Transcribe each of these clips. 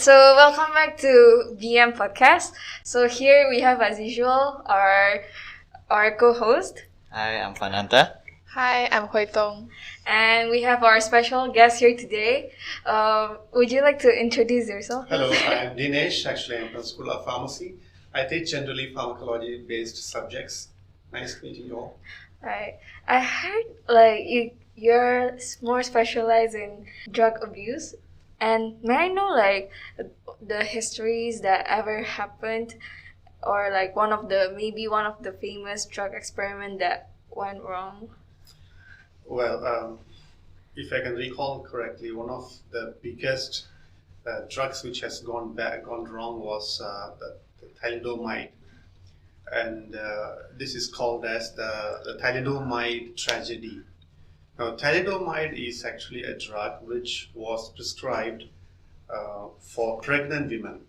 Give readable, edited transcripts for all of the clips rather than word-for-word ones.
So welcome back to Podcast. So here we have, as usual, our co-host. Hi, I'm Fananta. Hi, I'm Hui Tong. And we have our special guest here today. Would you like to introduce yourself? Hello, I'm Dinesh. Actually, I'm from School of Pharmacy. I teach generally pharmacology-based subjects. Nice meeting you all. Right. I heard you're more specialized in drug abuse. And may I know the histories that ever happened, or one of the famous drug experiment that went wrong? Well, if I can recall correctly, one of the biggest drugs which has gone wrong was the thalidomide, and this is called as the thalidomide tragedy. Now, thalidomide is actually a drug which was prescribed for pregnant women.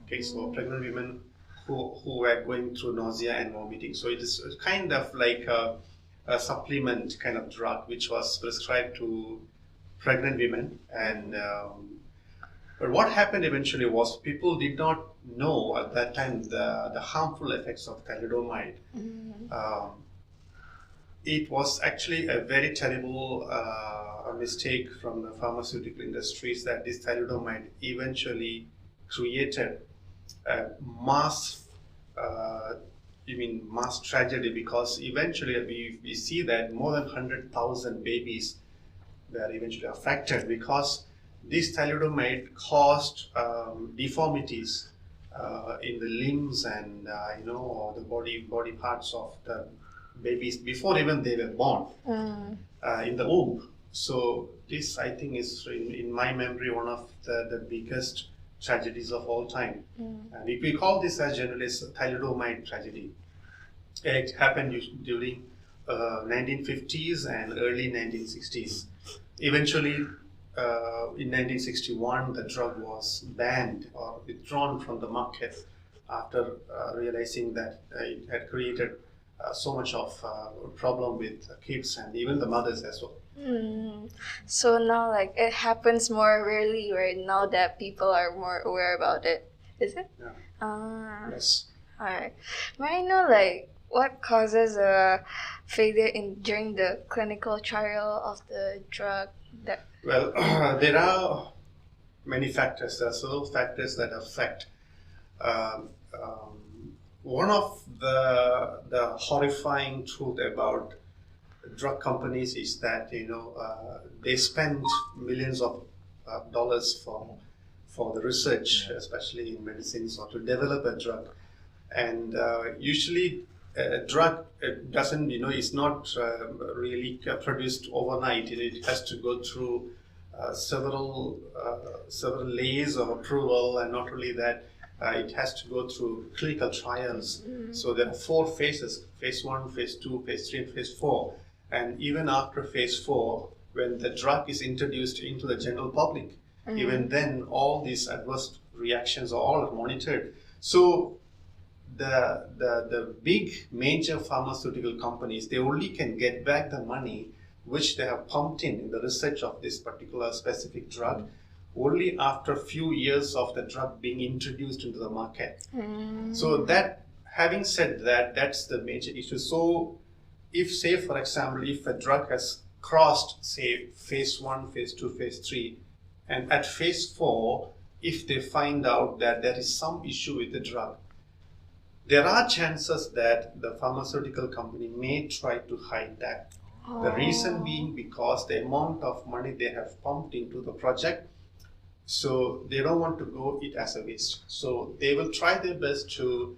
Okay, so pregnant women who were going through nausea and vomiting. So it is kind of like a supplement kind of drug which was prescribed to pregnant women. And but what happened eventually was people did not know at that time the harmful effects of thalidomide. It was actually a very terrible mistake from the pharmaceutical industries that this thalidomide eventually created a mass tragedy, because eventually we see that more than 100,000 babies were eventually affected because this thalidomide caused deformities in the limbs and or the body parts of the babies before even they were born in the womb. So this, I think, is in my memory one of the biggest tragedies of all time. And we call this as generally thalidomide tragedy. It happened during 1950s and early 1960s. Eventually, in 1961, the drug was banned or withdrawn from the market after realizing that it had created so much of problem with kids and even the mothers as well. So now it happens more rarely right now that people are more aware about it, is it? Yeah. Yes. Alright. May I know what causes a failure during the clinical trial of the drug? Well, there are many factors. There are several factors that affect. One of the horrifying truth about drug companies is that they spend millions of dollars for the research, especially in medicines, or to develop a drug. And usually, a drug doesn't is not really produced overnight. It has to go through several layers of approval, and not only that. It has to go through clinical trials. So there are 4 phases: phase 1, phase 2, phase 3, and phase 4. And even after phase 4, when the drug is introduced into the general public, even then all these adverse reactions are all monitored. So the big major pharmaceutical companies, they only can get back the money which they have pumped in the research of this particular specific drug only after a few years of the drug being introduced into the market. So that, having said that, that's the major issue. So if, say, for example, if a drug has crossed, say, phase 1, phase 2, phase 3, and at phase 4, if they find out that there is some issue with the drug, there are chances that the pharmaceutical company may try to hide that. The reason being because the amount of money they have pumped into the project, so they don't want to go it as a waste. So they will try their best to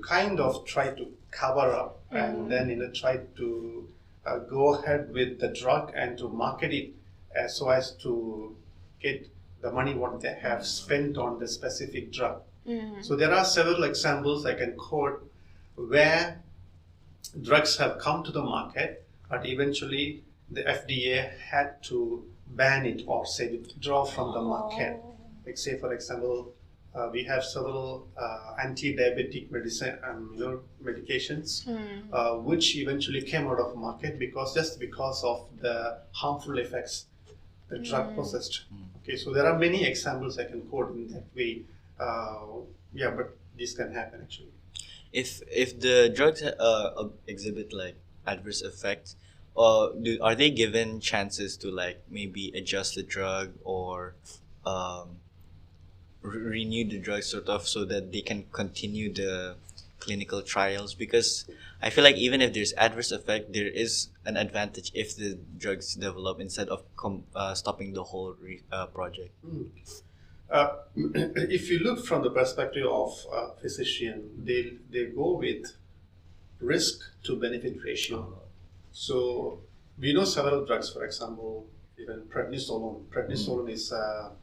kind of try to cover up and then try to go ahead with the drug and to market it so as to get the money what they have spent on the specific drug. So there are several examples I can quote where drugs have come to the market, but eventually the FDA had to ban it or say withdraw from the market. Like, say, for example, we have several anti-diabetic medications which eventually came out of market because of the harmful effects the drug processed. Okay, so there are many examples I can quote in that way. But this can happen actually. If the drugs exhibit like adverse effects, are they given chances to like maybe adjust the drug or um, renew the drug sort of so that they can continue the clinical trials? Because I feel like even if there's adverse effect, there is an advantage if the drugs develop instead of stopping the whole project. If you look from the perspective of a physician, they go with risk to benefit ratio. So we know several drugs, for example, even prednisolone. Prednisolone is a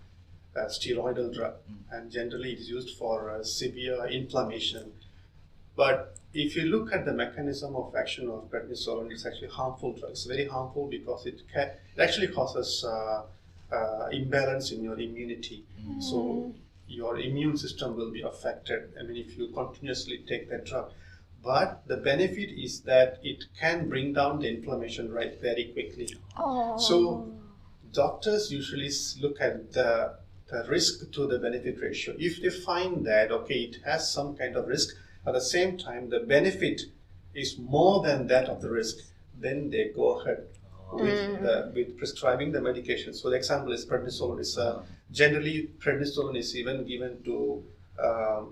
steroidal drug, and generally it is used for severe inflammation. But if you look at the mechanism of action of prednisolone, it's actually harmful drug. It's very harmful because it actually causes imbalance in your immunity. So your immune system will be affected. I mean, if you continuously take that drug. But the benefit is that it can bring down the inflammation right very quickly. So doctors usually look at the risk to the benefit ratio. If they find that, okay, it has some kind of risk, at the same time, the benefit is more than that of the risk, then they go ahead with prescribing the medication. So the example is prednisolone. Is generally prednisolone is even given to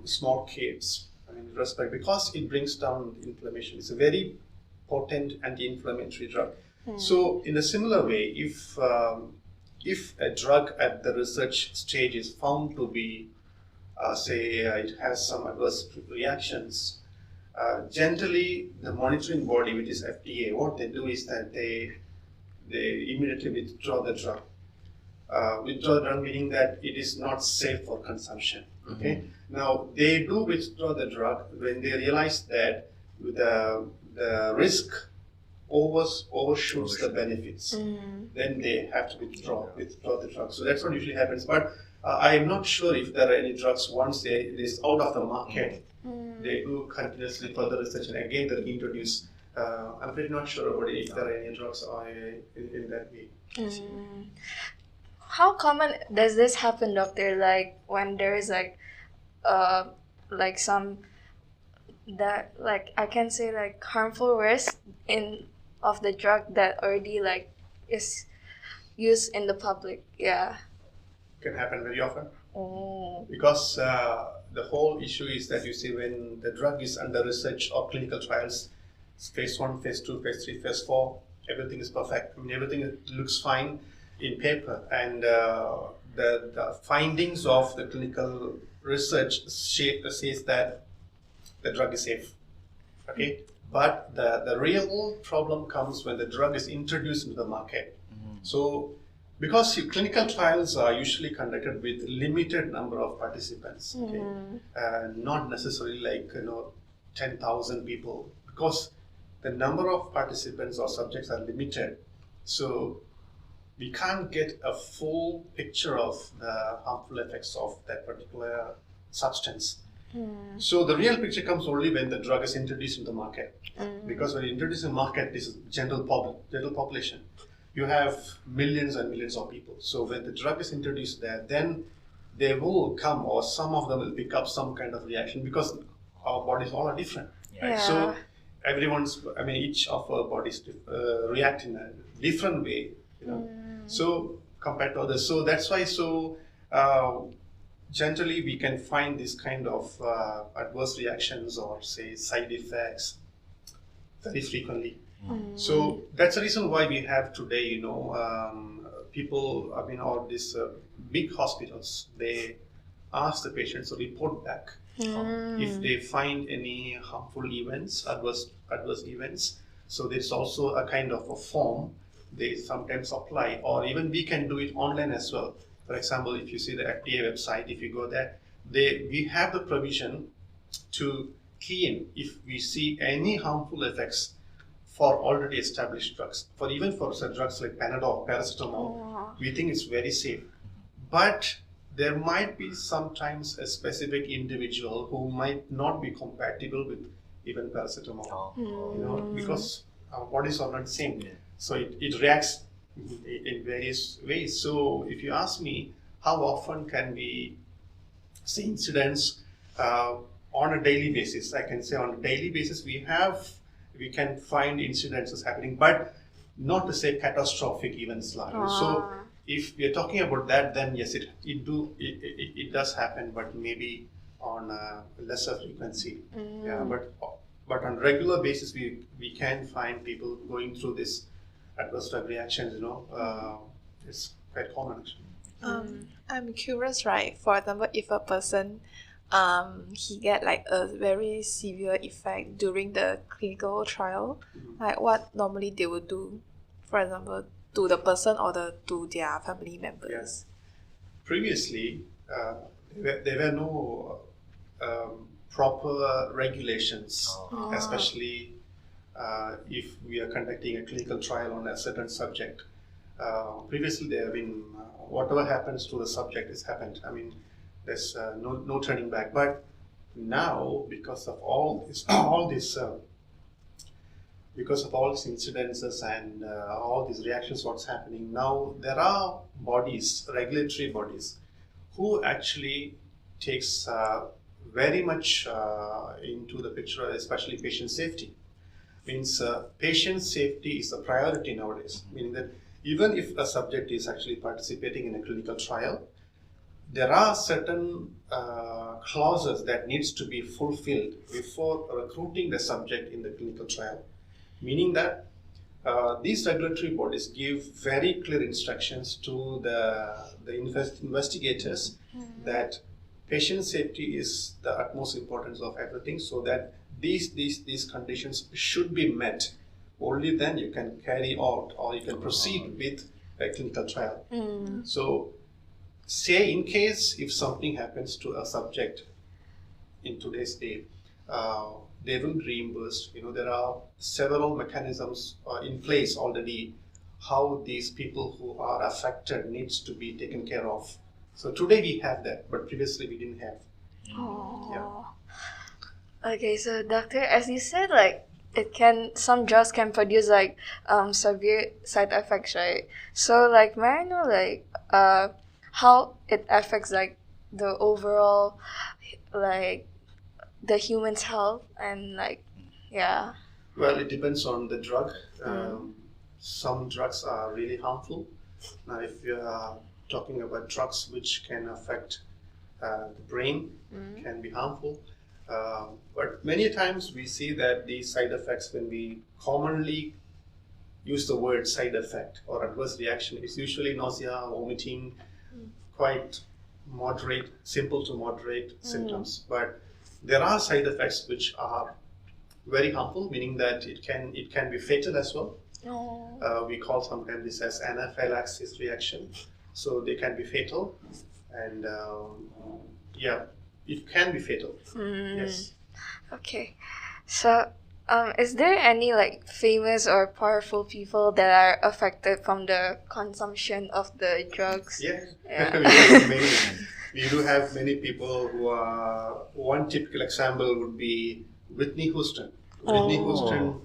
small kids. I mean, because it brings down inflammation. It's a very potent anti-inflammatory drug. So in a similar way, if a drug at the research stage is found to be it has some adverse reactions, generally the monitoring body, which is FDA, what they do is that they immediately withdraw the drug. Withdraw the drug meaning that it is not safe for consumption. Okay. Now they do withdraw the drug when they realize that the risk overshoots the benefits. Then they have to withdraw the drug. So that's what usually happens. But I am not sure if there are any drugs once it is out of the market. They do continuously further research and again they introduce. I'm pretty not sure about if there are any drugs in that way. How common does this happen, doctor? Like when there is like some that like I can say like harmful risk of the drug that already like is used in the public. Yeah. Can happen very often. Because the whole issue is that you see when the drug is under research or clinical trials, phase 1, phase 2, phase 3, phase 4, everything is perfect. I mean, everything looks fine in paper, and the findings of the clinical research says that the drug is safe. Okay, but the real problem comes when the drug is introduced into the market. So because clinical trials are usually conducted with limited number of participants, okay? Not necessarily like 10,000 people, because the number of participants or subjects are limited. So we can't get a full picture of the harmful effects of that particular substance. So the real picture comes only when the drug is introduced in the market. Because when you introduce in the market, this is general population. You have millions and millions of people. So when the drug is introduced there, then they will come, or some of them will pick up some kind of reaction, because our bodies all are different. Yeah. So each of our bodies react in a different way, So compared to others, so that's why. So generally, we can find this kind of adverse reactions or say side effects very frequently. So that's the reason why we have today, people, all these big hospitals, they ask the patients to report back if they find any harmful events, adverse events. So there's also a kind of a form they sometimes apply, or even we can do it online as well. For example, if you see the FDA website, if you go there, we have the provision to key in if we see any harmful effects for already established drugs. Even for drugs like Panadol, paracetamol, we think it's very safe. But there might be sometimes a specific individual who might not be compatible with even paracetamol, because our bodies are not the same. So it reacts in various ways. So if you ask me, how often can we see incidents on a daily basis? I can say on a daily basis we can find incidences happening, but not to say catastrophic events like. So if we are talking about that, then yes, it does happen, but maybe on a lesser frequency. Yeah, but on regular basis we can find people going through this adverse drug reactions. It's quite common actually. I'm curious, right? For example, if a person he get like a very severe effect during the clinical trial, like what normally they would do, for example, to the person or to their family members. Previously, there were no proper regulations, especially if we are conducting a clinical trial on a certain subject. Previously, there have been whatever happens to the subject has happened. I mean, there's no turning back. But now, because of all these incidences and all these reactions, what's happening now, there are regulatory bodies, who actually takes very much into the picture, especially patient safety. Means patient safety is a priority nowadays, meaning that even if a subject is actually participating in a clinical trial, there are certain clauses that needs to be fulfilled before recruiting the subject in the clinical trial, meaning that these regulatory bodies give very clear instructions to the investigators that patient safety is the utmost importance of everything, so that these conditions should be met. Only then you can carry out or you can proceed with a clinical trial. So, say in case if something happens to a subject in today's day, they will be reimbursed. There are several mechanisms in place already how these people who are affected needs to be taken care of. So today we have that, but previously we didn't have. Okay, so doctor, as you said, like some drugs can produce like severe side effects, right? So like, may I know like how it affects like the overall like the human's health and like Well, it depends on the drug. Some drugs are really harmful. Now, if you are talking about drugs which can affect the brain, can be harmful. But many times we see that these side effects, when we commonly use the word side effect or adverse reaction, is usually nausea, vomiting, quite moderate, simple to moderate symptoms. But there are side effects which are very harmful, meaning that it can be fatal as well. We call sometimes this as anaphylaxis reaction. So they can be fatal, and it can be fatal. Yes. Okay, so is there any like famous or powerful people that are affected from the consumption of the drugs? Yeah. We do have many people who are. One typical example would be Whitney Houston. Whitney Houston,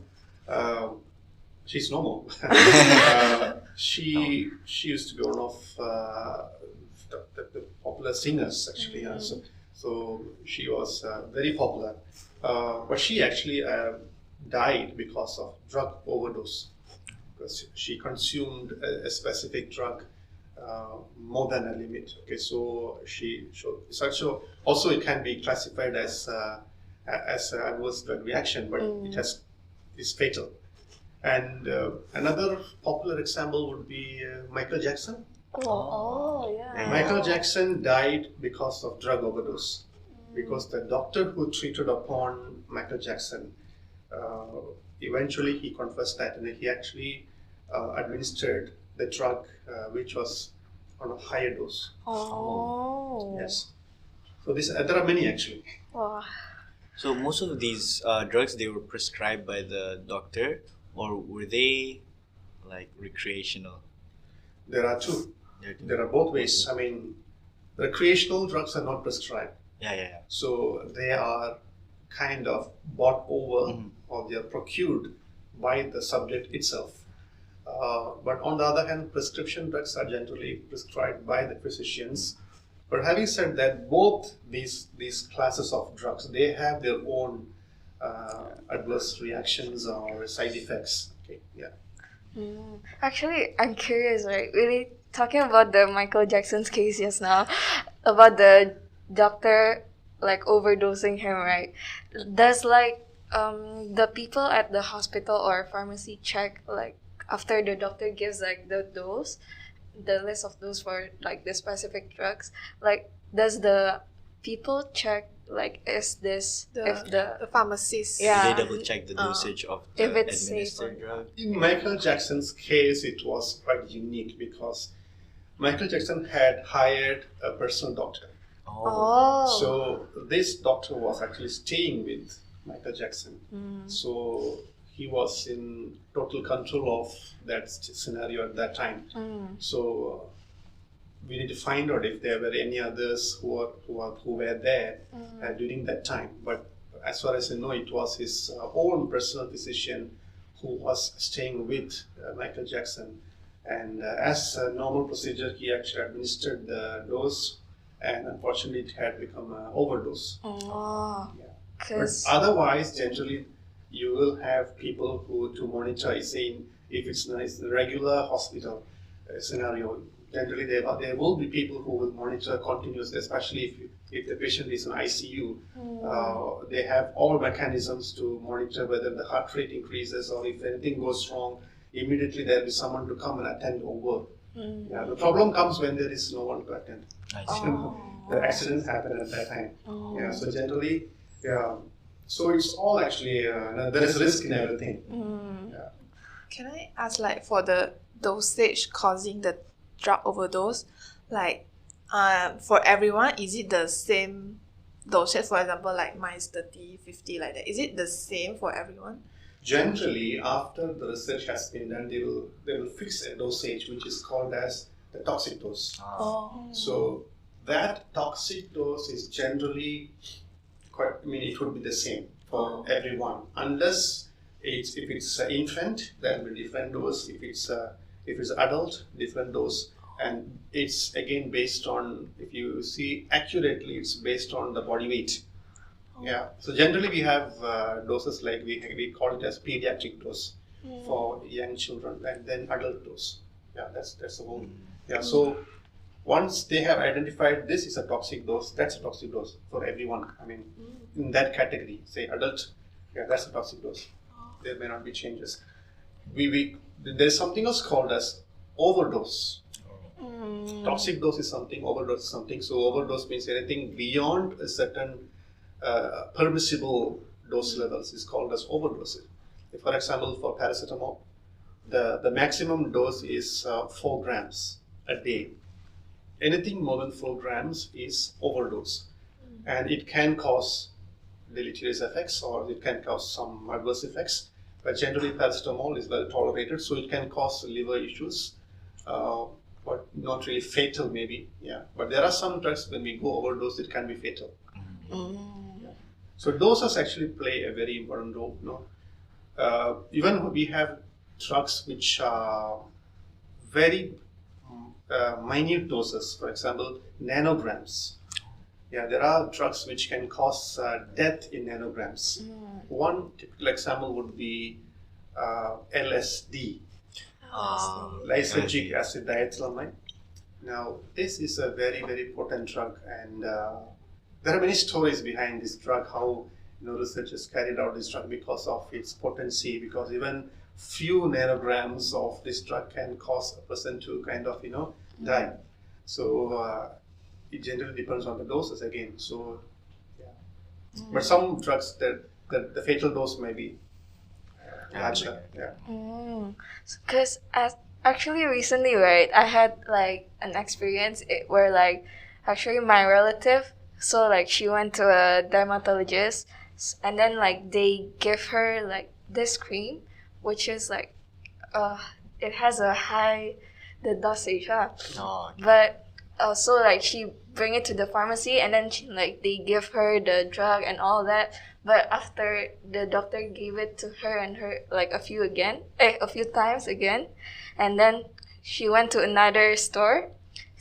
she's normal. She used to be one of the popular singers actually. So she was very popular, but she actually died because of drug overdose, because she consumed a specific drug more than a limit. Okay, so also it can be classified as an adverse drug reaction, but it's fatal. And another popular example would be Michael Jackson. Michael Jackson died because of drug overdose, because the doctor who treated upon Michael Jackson, eventually he confessed that, and he actually administered the drug which was on a higher dose. Yes. So there are many actually. So most of these drugs, they were prescribed by the doctor, or were they like recreational? There are two. There are both ways. I mean, recreational drugs are not prescribed. Yeah. So they are kind of bought over or they are procured by the subject itself. But on the other hand, prescription drugs are generally prescribed by the physicians. But having said that, both these classes of drugs, they have their own adverse reactions or side effects. Okay, yeah. Actually, I'm curious, right? Really talking about the Michael Jackson's case just now, about the doctor like overdosing him, right? Does like the people at the hospital or pharmacy check like after the doctor gives like the dose, the list of those for like the specific drugs? Like, does the people check like is this if The pharmacist. Yeah. They double check the dosage of the if it's safe administered or- drug. In Michael Jackson's case, it was quite unique because Michael Jackson had hired a personal doctor. Oh. So this doctor was actually staying with Michael Jackson. So he was in total control of that scenario at that time. So we need to find out if there were any others who were there during that time. But as far as I know, it was his own personal physician who was staying with Michael Jackson. And as a normal procedure, he actually administered the dose, and unfortunately, it had become an overdose. Oh. Yeah. But Because otherwise, generally, you will have people who to monitor. Saying if it's a regular hospital scenario, generally there will be people who will monitor continuously, especially if the patient is in ICU. They have all mechanisms to monitor whether the heart rate increases or if anything goes wrong. Immediately there will be someone to come and attend over. Yeah, the problem comes when there is no one to attend. I see. The accidents happen at that time. Yeah, so generally, yeah. So it's all actually there is risk in everything. Yeah. Can I ask, like, for the dosage causing the drug overdose, like, for everyone, is it the same dosage? For example, like mine's 30, 50, like that. Is it the same for everyone? Generally, after the research has been done, they will fix a dosage which is called as the toxic dose. Oh. So that toxic dose is generally quite. I mean, it would be the same for everyone, unless if it's an infant, that will be different dose. If it's adult, different dose, and it's again based on, if you see accurately, it's based on the body weight. Yeah. So generally, we have doses like we call it as pediatric dose for young children, and then adult dose. Yeah, that's the one. Yeah. So once they have identified this is a toxic dose, that's a toxic dose for everyone. I mean, in that category, say adult, yeah, that's a toxic dose. There may not be changes. There's something else called as overdose. Toxic dose is something, overdose is something. So overdose means anything beyond a certain permissible dose levels is called as overdose. For example, for paracetamol, the maximum dose is 4 grams a day. Anything more than 4 grams is overdose, and it can cause deleterious effects or it can cause some adverse effects. But generally, paracetamol is well tolerated, so it can cause liver issues, but not really fatal, maybe. Yeah, but there are some drugs when we go overdose, it can be fatal. So doses actually play a very important role. No, even we have drugs which are very minute doses. For example, nanograms. Yeah, there are drugs which can cause death in nanograms. One typical example would be LSD, lysergic acid diethylamide. Now, this is a very, very potent drug, and there are many stories behind this drug, how researchers carried out this drug because of its potency, because even few nanograms of this drug can cause a person to kind of, die. So it generally depends on the doses again. So, yeah. But some drugs, the fatal dose may be larger. Yeah. Because actually recently, right, I had like an experience where like actually my relative, so like she went to a dermatologist, and then like they give her like this cream, which is like it has a high the dosage, Oh, okay. but so like she bring it to the pharmacy, and then they give her the drug and all that. But after the doctor gave it to her and her like a few times again, and then she went to another store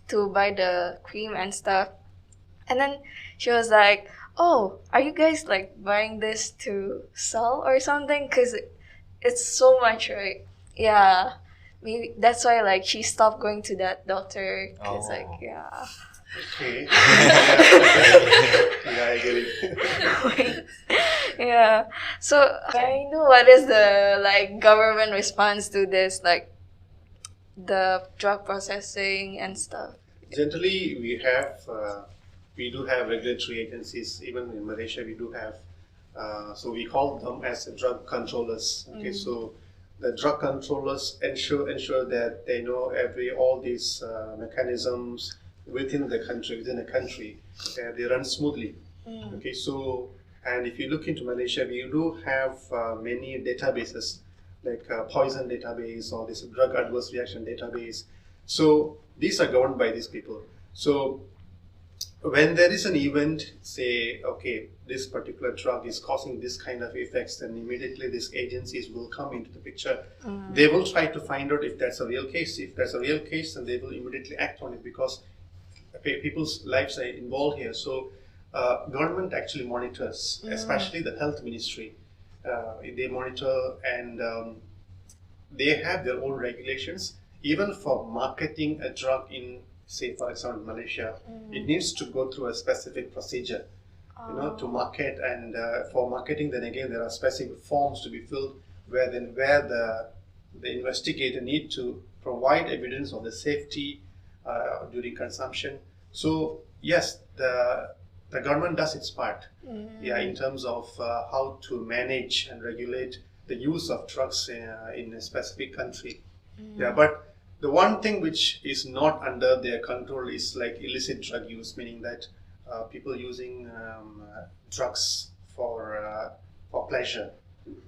to buy the cream and stuff, and then she was like, "Oh, are you guys like buying this to sell or something? Cause it's so much, right?" Yeah, maybe that's why like she stopped going to that doctor. Cause like Oh. yeah. Okay. Yeah, I get it. Yeah. So I know what is the like government response to this, like the drug processing and stuff. Generally, we do have regulatory agencies. Even in Malaysia, we do have. So we call them as drug controllers. Okay, so the drug controllers ensure that they know all these mechanisms within a country, they run smoothly. Okay, so and if you look into Malaysia, we do have many databases like poison database or this drug adverse reaction database. So these are governed by these people. So when there is an event, say, okay, this particular drug is causing this kind of effects, then immediately these agencies will come into the picture. They will try to find out if that's a real case. If that's a real case, then they will immediately act on it because people's lives are involved here. So government actually monitors, especially the health ministry. They monitor and they have their own regulations. Even for marketing a drug in, say, for example, Malaysia, it needs to go through a specific procedure, to market. And for marketing, then again, there are specific forms to be filled where the investigator need to provide evidence of the safety during consumption. So yes, the government does its part, in terms of how to manage and regulate the use of drugs in a specific country. Yeah, but the one thing which is not under their control is like illicit drug use, meaning that people using drugs for pleasure.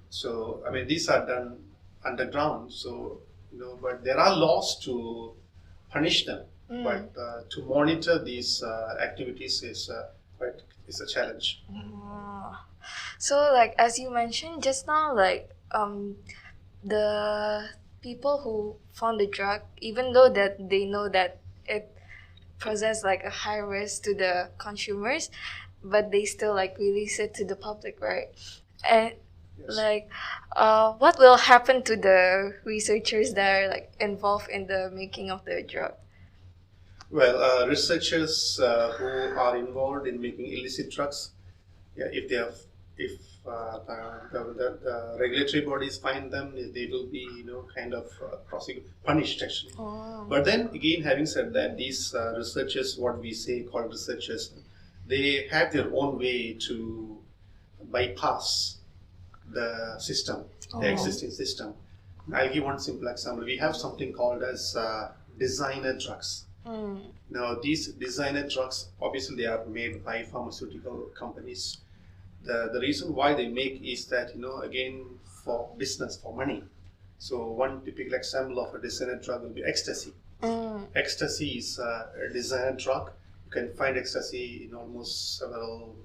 So I mean, these are done underground. So but there are laws to punish them. But to monitor these activities is a challenge. So like as you mentioned just now, like the people who found the drug, even though that they know that it poses like a high risk to the consumers, but they still like release it to the public, right? And Yes. like what will happen to the researchers that are like involved in the making of the drug? Well, researchers who are involved in making illicit drugs, if the regulatory bodies find them, they will be kind of punished actually. But then again, having said that, these researchers, what we say called researchers, they have their own way to bypass the system, the existing system. I'll give one simple example. We have something called as designer drugs. Now, these designer drugs, obviously, they are made by pharmaceutical companies. The reason why they make is that, again, for business, for money. So one typical example of a designer drug will be ecstasy. Ecstasy is a designer drug. You can find ecstasy in almost several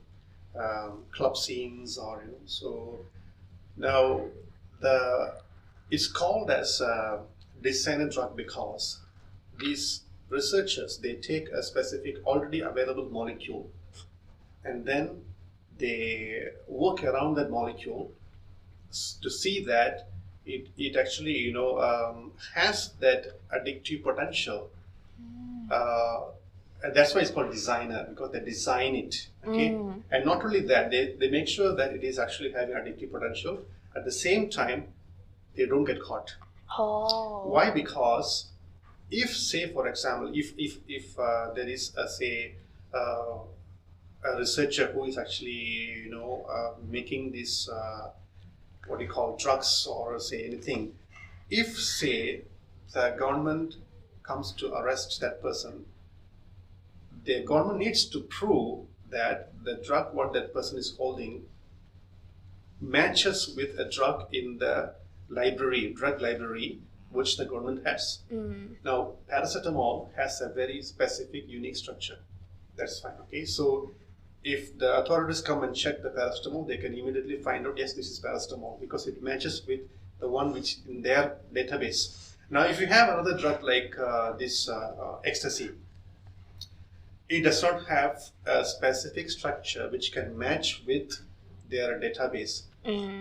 club scenes, or so. Now, it's called as a designer drug because these researchers, they take a specific already available molecule and then they work around that molecule to see that it actually has that addictive potential, and that's why it's called designer, because they design it. Okay, and not only that, they make sure that it is actually having addictive potential. At the same time, they don't get caught. Why? Because if, say, for example, if there is a researcher who is actually making this what do you call drugs or say anything, if say the government comes to arrest that person, the government needs to prove that the drug what that person is holding matches with a drug in the drug library, which the government has. Now, paracetamol has a very specific, unique structure. That's fine, okay? So, if the authorities come and check the paracetamol, they can immediately find out, yes, this is paracetamol, because it matches with the one which in their database. Now, if you have another drug like this ecstasy, it does not have a specific structure which can match with their database.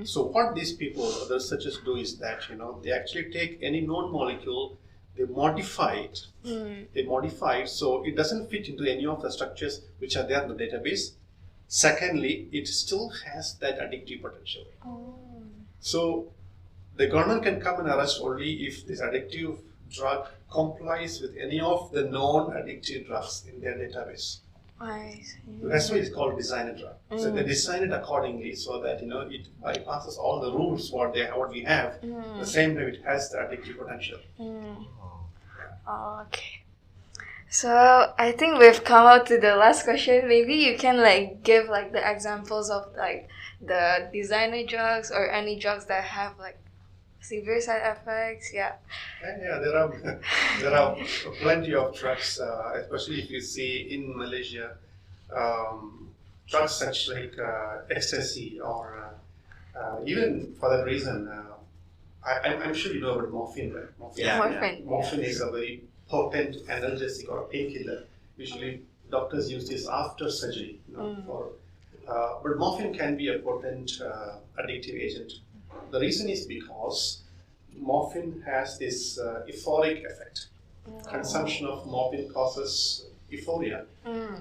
So what these people, the researchers do is that, they actually take any known molecule, they modify it. They modify it so it doesn't fit into any of the structures which are there in the database. Secondly, it still has that addictive potential. So the government can come and arrest only if this addictive drug complies with any of the known addictive drugs in their database. I see. That's why it's called designer drug. So they design it accordingly so that it bypasses all the rules what we have. The same time it has the addictive potential. Okay. So I think we've come out to the last question. Maybe you can give the examples of the designer drugs or any drugs that have severe side effects. Yeah. Yeah, there are plenty of drugs, especially if you see in Malaysia, drugs such like ecstasy or even for that reason, I'm sure you know about morphine, right? Morphine. Morphine is a very potent analgesic or painkiller. Usually doctors use this after surgery. But morphine can be a potent addictive agent. The reason is because morphine has this euphoric effect. Consumption of morphine causes euphoria.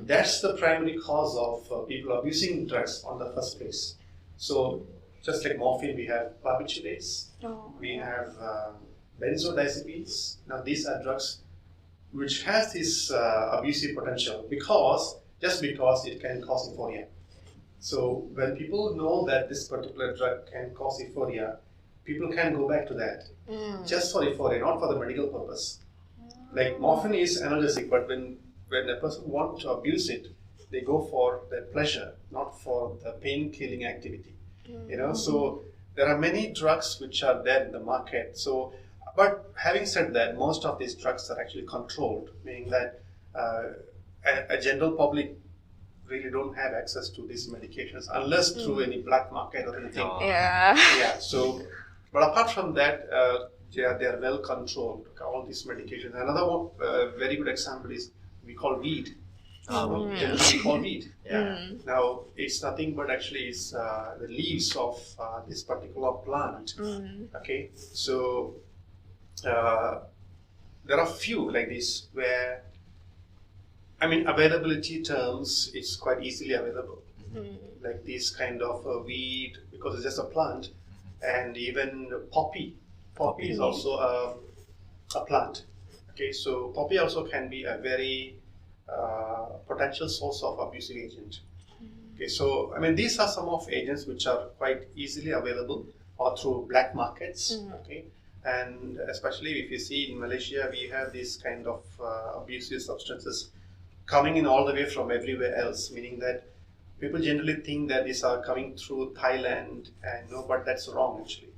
That's the primary cause of people abusing drugs on the first place. So just like morphine, we have barbiturates, we have benzodiazepines. Now these are drugs which has this abusive potential because it can cause euphoria. So when people know that this particular drug can cause euphoria, people can go back to that just for euphoria, not for the medical purpose. Like morphine is analgesic, but when a person wants to abuse it, they go for the pleasure, not for the pain-killing activity. So there are many drugs which are there in the market. So, but having said that, most of these drugs are actually controlled, meaning that a general public really don't have access to these medications unless through any black market or anything. Yeah. So, but apart from that, they are well controlled. All these medications. Another one, very good example is we call weed. Generally we call weed. Now it's nothing but actually is the leaves of this particular plant. Okay, so there are few like this where, availability terms, it's quite easily available. Like this kind of weed, because it's just a plant, and even poppy. Poppy is also a plant. Okay, so poppy also can be a very potential source of abusive agent. Okay, so these are some of agents which are quite easily available or through black markets. Okay, and especially if you see in Malaysia, we have these kind of abusive substances coming in all the way from everywhere else, meaning that people generally think that these are coming through Thailand, but that's wrong actually.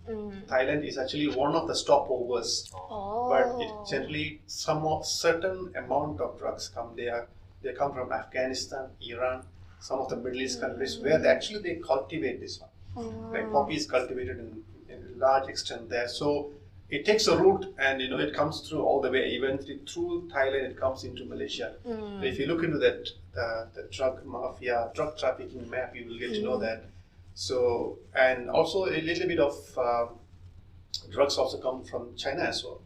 Thailand is actually one of the stopovers, but it generally certain amount of drugs come. They come from Afghanistan, Iran, some of the Middle East countries where they cultivate this one. Like poppy is cultivated in large extent there. So it takes a route and it comes through all the way, even through Thailand it comes into Malaysia. If you look into that the drug mafia, drug trafficking map, you will get to know that. So, and also a little bit of drugs also come from China as well.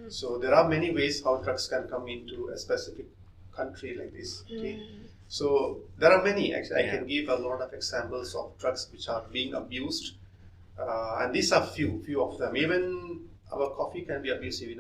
So there are many ways how drugs can come into a specific country like this. Okay? So there are many. Actually, I can give a lot of examples of drugs which are being abused, and these are few of them. Even our coffee can be abusive,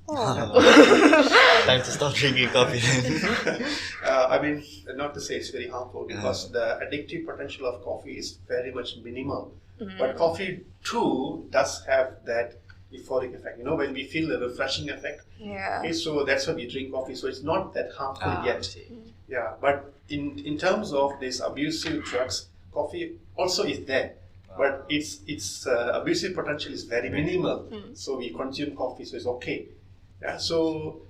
Time to stop drinking coffee then. Not to say it's very harmful because the addictive potential of coffee is very much minimal. But coffee too does have that euphoric effect. When we feel the refreshing effect. Okay, so that's why we drink coffee. So it's not that harmful yet. Yeah, but in terms of these abusive drugs, coffee also is there. but its abusive potential is very minimal. So we consume coffee, so it's okay. Yeah. So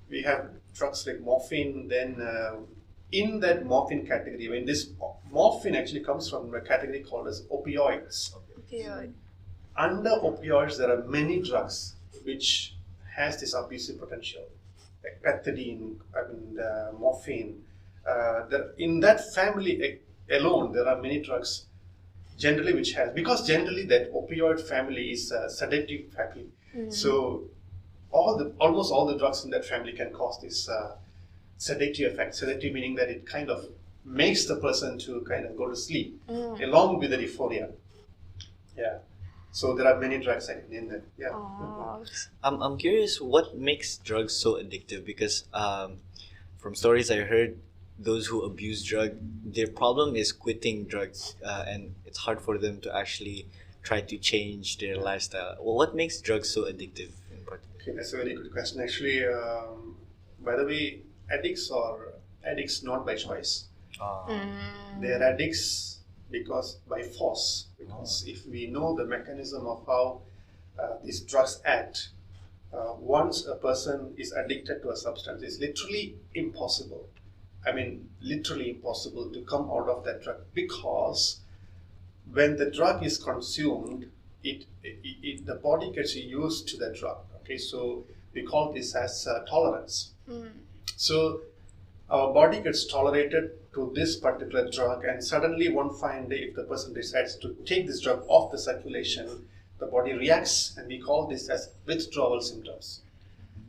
we have drugs like morphine. Then in that morphine category, when this morphine actually comes from a category called as opioids. Opioid. Under opioids, there are many drugs which has this abusive potential, like pethidine, morphine. In that family alone, there are many drugs generally which has, because generally that opioid family is a sedative family. So almost all the drugs in that family can cause this sedative effect. Sedative meaning that it kind of makes the person to kind of go to sleep along with the euphoria. Yeah. So there are many drugs in there. Yeah. Oh. I'm curious what makes drugs so addictive, because from stories I heard, those who abuse drug, their problem is quitting drugs, and it's hard for them to actually try to change their lifestyle. Well, what makes drugs so addictive in particular? Okay, that's a very good question. Actually, by the way, addicts are addicts not by choice. They are addicts because by force. Because if we know the mechanism of how these drugs act, once a person is addicted to a substance, it's literally impossible. I mean, literally impossible to come out of that drug, because when the drug is consumed, the body gets used to the drug. Okay, so we call this as tolerance. So our body gets tolerated to this particular drug, and suddenly one fine day, if the person decides to take this drug off the circulation, the body reacts, and we call this as withdrawal symptoms.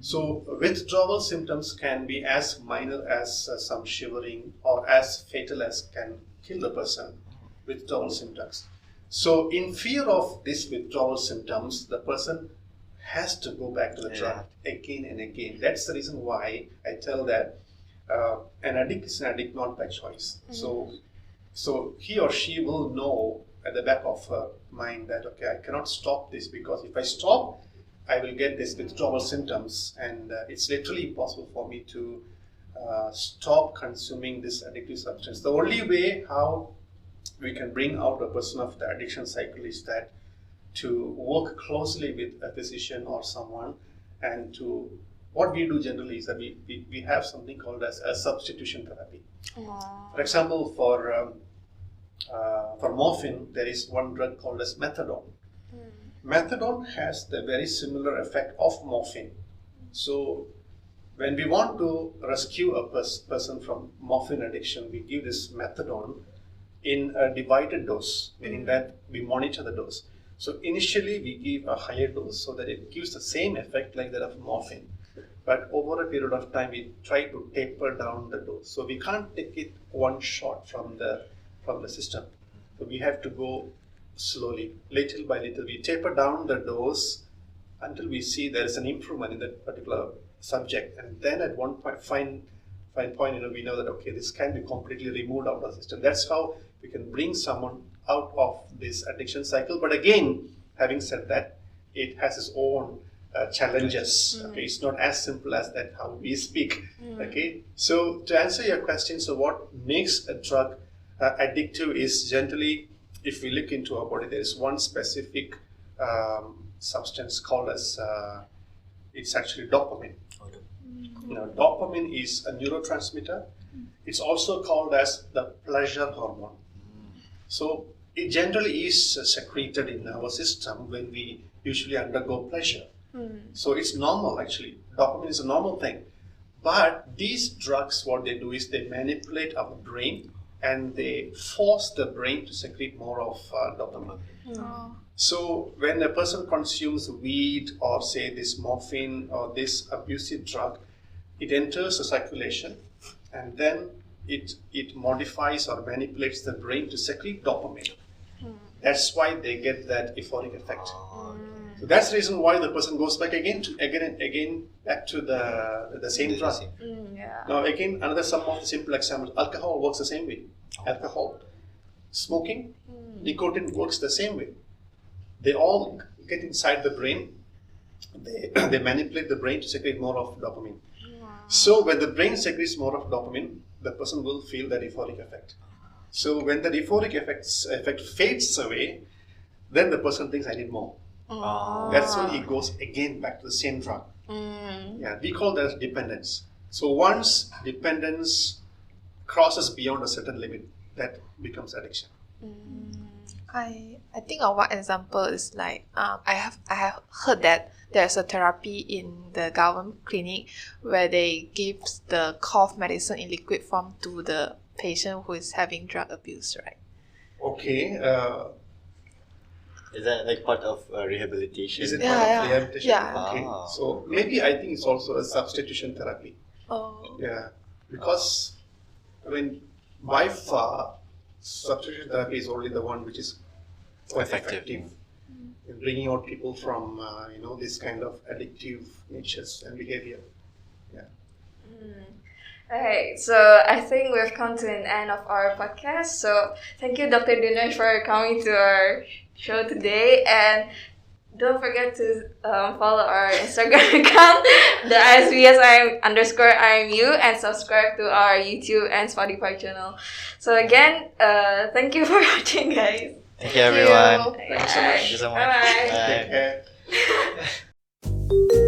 So withdrawal symptoms can be as minor as some shivering, or as fatal as can kill the person. Withdrawal symptoms. So in fear of these withdrawal symptoms, the person has to go back to the drug again and again. That's the reason why I tell that an addict is an addict not by choice. So he or she will know at the back of her mind that, okay, I cannot stop this, because if I stop, I will get these withdrawal symptoms, and it's literally impossible for me to stop consuming this addictive substance. The only way how we can bring out a person of the addiction cycle is that to work closely with a physician or someone, and to what we do generally is that we have something called as a substitution therapy. For example, for morphine, there is one drug called as methadone. Methadone has the very similar effect of morphine. So when we want to rescue a person from morphine addiction, we give this methadone in a divided dose, meaning that we monitor the dose. So initially we give a higher dose so that it gives the same effect like that of morphine. But over a period of time, we try to taper down the dose. So we can't take it one shot from the system. So we have to go slowly, little by little. We taper down the dose until we see there is an improvement in that particular subject, and then at one point, fine point, we know that okay, this can be completely removed out of the system. That's how we can bring someone out of this addiction cycle. But again, having said that, it has its own challenges. Okay, it's not as simple as that how we speak. Okay, so to answer your question, so what makes a drug addictive is generally, if we look into our body, there is one specific substance called as it's actually dopamine. Dopamine is a neurotransmitter. It's also called as the pleasure hormone. So it generally is secreted in our system when we usually undergo pleasure. So it's normal actually. Dopamine is a normal thing. But these drugs, what they do is they manipulate our brain, and they force the brain to secrete more of dopamine. So when a person consumes weed, or say this morphine or this abusive drug, it enters the circulation, and then it modifies or manipulates the brain to secrete dopamine. That's why they get that euphoric effect. So that's the reason why the person goes back again back to the same drug. Now again, some of the simple examples. Alcohol works the same way. Alcohol, smoking, nicotine works the same way. They all get inside the brain. They manipulate the brain to secrete more of dopamine. So when the brain secretes more of dopamine, the person will feel that euphoric effect. So when the euphoric effect fades away, then the person thinks I need more. Oh. That's when he goes again back to the same drug. Mm. Yeah, we call that dependence. So once dependence crosses beyond a certain limit, that becomes addiction. I think of one example is like I have heard that there's a therapy in the government clinic where they give the cough medicine in liquid form to the patient who is having drug abuse, right? Okay, Is that like part of rehabilitation? is it Yeah, part of yeah. rehabilitation? Yeah. Okay, Ah. so maybe I think it's also a substitution therapy. Oh. Yeah, because I mean, by far, substitution therapy is only the one which is quite Effective. effective in bringing out people from this kind of addictive natures and behavior. Alright, so I think we've come to an end of our podcast. So thank you, Dr. Dinesh, for coming to our show today. And don't forget to follow our Instagram account, the ISBSIM_IMU, and subscribe to our YouTube and Spotify channel. So again, thank you for watching, guys. Thank you, everyone. Thanks so much. Thank you so much. Bye-bye. Bye. Take care.